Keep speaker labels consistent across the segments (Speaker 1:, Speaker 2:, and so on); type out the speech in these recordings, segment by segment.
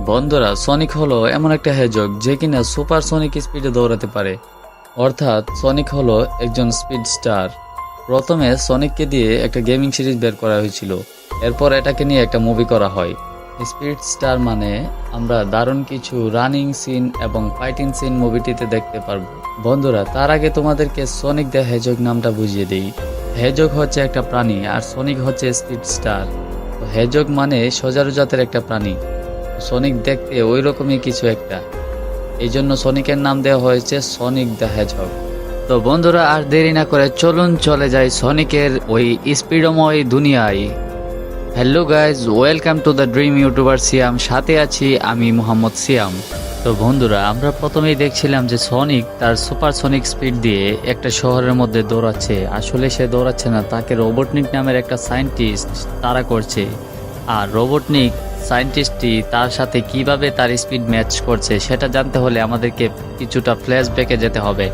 Speaker 1: বন্ধুরা, সনিক হলো এমন একটা হেজক যে কিনা সুপার সনিক স্পিডে দৌড়াতে পারে। অর্থাৎ সনিক হলো একজন স্পিড স্টার। প্রথমে সনিককে দিয়ে একটা গেমিং সিরিজ বের করা হয়েছিল, এরপর এটাকে নিয়ে একটা মুভি করা হয়। স্পিড স্টার মানে আমরা দারুণ কিছু রানিং সিন এবং ফাইটিং সিন মুভিটিতে দেখতে পারবো। বন্ধুরা, তার আগে তোমাদেরকে সনিক দ্য হেজক নামটা বুঝিয়ে দিই। হেজক হচ্ছে একটা প্রাণী আর সনিক হচ্ছে স্পিড স্টার। হেজক মানে সজারু জাতের একটা প্রাণী। সনিক দেখতে ওই রকমই কিছু একটা, এই জন্য সনিকের নাম দেওয়া হয়েছে সনিক দ্য হেজহগ। তো বন্ধুরা, আর দেরি না করে চলুন চলে যাই সনিকের ওই স্পিডময় দুনিয়ায়। Hello guys, welcome to the dream YouTuber Siam, সাথে আছি আমি মোহাম্মদ সিয়াম। তো বন্ধুরা, আমরা প্রথমেই দেখছিলাম যে সনিক তার সুপার সনিক স্পিড দিয়ে একটা শহরের মধ্যে দৌড়াচ্ছে। আসলে সে দৌড়াচ্ছে না, তাকে রোবটনিক নামের একটা সায়েন্টিস্ট তাড়া করছে। আর রোবটনিক সায়েন্টিস্টটি তার সাথে কিভাবে তার স্পিড ম্যাচ করছে সেটা জানতে হলে আমাদেরকে কিছুটা ফ্ল্যাশব্যাকে যেতে হবে।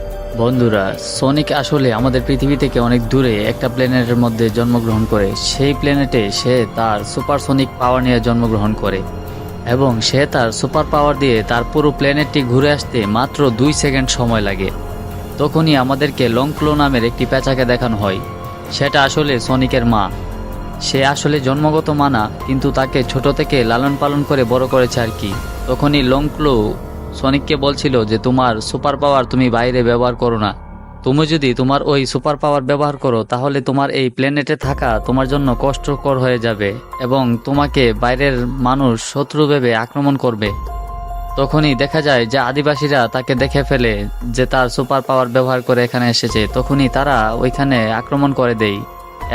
Speaker 1: বন্ধুরা, সনিক আসলে আমাদের পৃথিবী থেকে অনেক দূরে একটা প্ল্যানেটের মধ্যে জন্মগ্রহণ করে। সেই প্ল্যানেটে সে তার সুপারসনিক পাওয়ার নিয়ে জন্মগ্রহণ করে এবং সে তার সুপার পাওয়ার দিয়ে তার পুরো প্ল্যানেটটি ঘুরে আসতে মাত্র 2 সেকেন্ড সময় লাগে। তখনই আমাদেরকে লংক্লো নামের একটি পেঁচাকে দেখানো হয়। সেটা আসলে সনিকের মা। সে আসলে জন্মগত মা না, কিন্তু তাকে ছোট থেকে লালন পালন করে বড় করেছে আর কি। তখনই লংক্লো সনিককে বলছিল যে তোমার সুপার পাওয়ার তুমি বাইরে ব্যবহার করো না। তুমি যদি তোমার ওই সুপার পাওয়ার ব্যবহার করো তাহলে তোমার এই প্ল্যানেটে থাকা তোমার জন্য কষ্টকর হয়ে যাবে এবং তোমাকে বাইরের মানুষ শত্রু ভেবে আক্রমণ করবে। তখনই দেখা যায় যে আদিবাসীরা তাকে দেখে ফেলে যে তার সুপার পাওয়ার ব্যবহার করে এখানে এসেছে। তখনই তারা ওইখানে আক্রমণ করে দেয়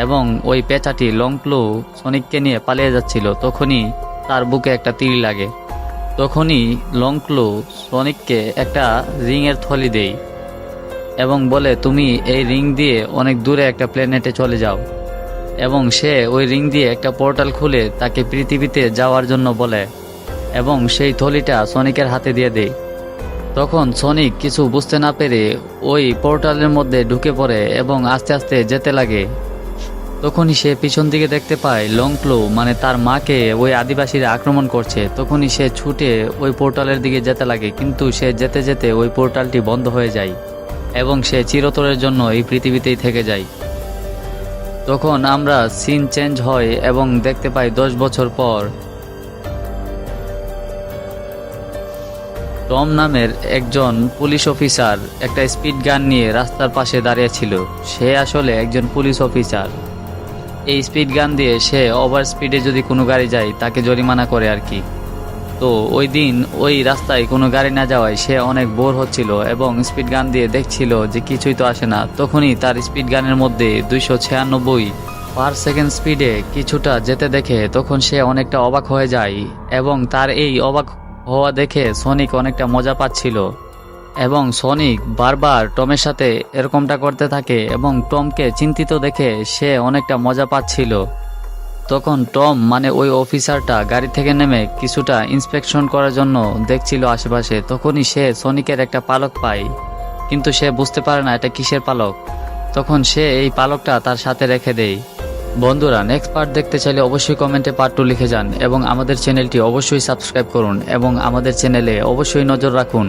Speaker 1: এবং ওই পেঁচাটি লংক্লো সনিককে নিয়ে পালিয়ে যাচ্ছিল। তখনই তার বুকে একটা তীর লাগে। তখনই লংক্লো সনিককে একটা রিংয়ের থলি দেয় এবং বলে তুমি এই রিং দিয়ে অনেক দূরে একটা প্ল্যানেটে চলে যাও। এবং সে ওই রিং দিয়ে একটা পোর্টাল খুলে তাকে পৃথিবীতে যাওয়ার জন্য বলে এবং সেই থলিটা সনিকের হাতে দিয়ে দেয়। তখন সনিক কিছু বুঝতে না পেরে ওই পোর্টালের মধ্যে ঢুকে পড়ে এবং আস্তে আস্তে যেতে লাগে। তখনই সে পিছন দিকে দেখতে পায় লংক্লো মানে তার মাকে ওই আদিবাসীরা আক্রমণ করছে। তখনই সে ছুটে ওই পোর্টালের দিকে যেতে লাগে, কিন্তু সে যেতে যেতে ওই পোর্টালটি বন্ধ হয়ে যায় এবং সে চিরতরের জন্য এই পৃথিবীতেই থেকে যায়। তখন আমরা সিন চেঞ্জ হয় এবং দেখতে পাই 10 বছর পর টম নামের একজন পুলিশ অফিসার একটা স্পিড গান নিয়ে রাস্তার পাশে দাঁড়িয়ে ছিল। সে আসলে একজন পুলিশ অফিসার। এই স্পিড গান দিয়ে সে ওভার স্পিডে যদি কোনো গাড়ি যায় তাকে জরিমানা করে আর কি। তো ওই দিন ওই রাস্তায় কোনো গাড়ি না যাওয়ায় সে অনেক বোর হচ্ছিল এবং স্পিড গান দিয়ে দেখছিল যে কিছুই তো আসে না। তখনই তার স্পিড গানের মধ্যে 296 পার সেকেন্ড স্পিডে কিছুটা যেতে দেখে তখন সে অনেকটা অবাক হয়ে যায় এবং তার এই অবাক হওয়া দেখে সনিক অনেকটা মজা পাচ্ছিল এবং সনিক বারবার টমের সাথে এরকমটা করতে থাকে এবং টমকে চিন্তিত দেখে সে অনেকটা মজা পাচ্ছিল। তখন টম মানে ওই অফিসারটা গাড়ি থেকে নেমে কিছুটা ইন্সপেকশন করার জন্য দেখছিল আশেপাশে। তখনই সে সনিকের একটা পালক পায়, কিন্তু সে বুঝতে পারে না এটা কিসের পালক। তখন সে এই পালকটা তার সাথে রেখে দেয়। বন্ধুরা, নেক্সট পার্ট দেখতে চাইলে অবশ্যই কমেন্টে পার্ট 2 লিখে যান এবং আমাদের চ্যানেলটি অবশ্যই সাবস্ক্রাইব করুন এবং আমাদের চ্যানেলে অবশ্যই নজর রাখুন।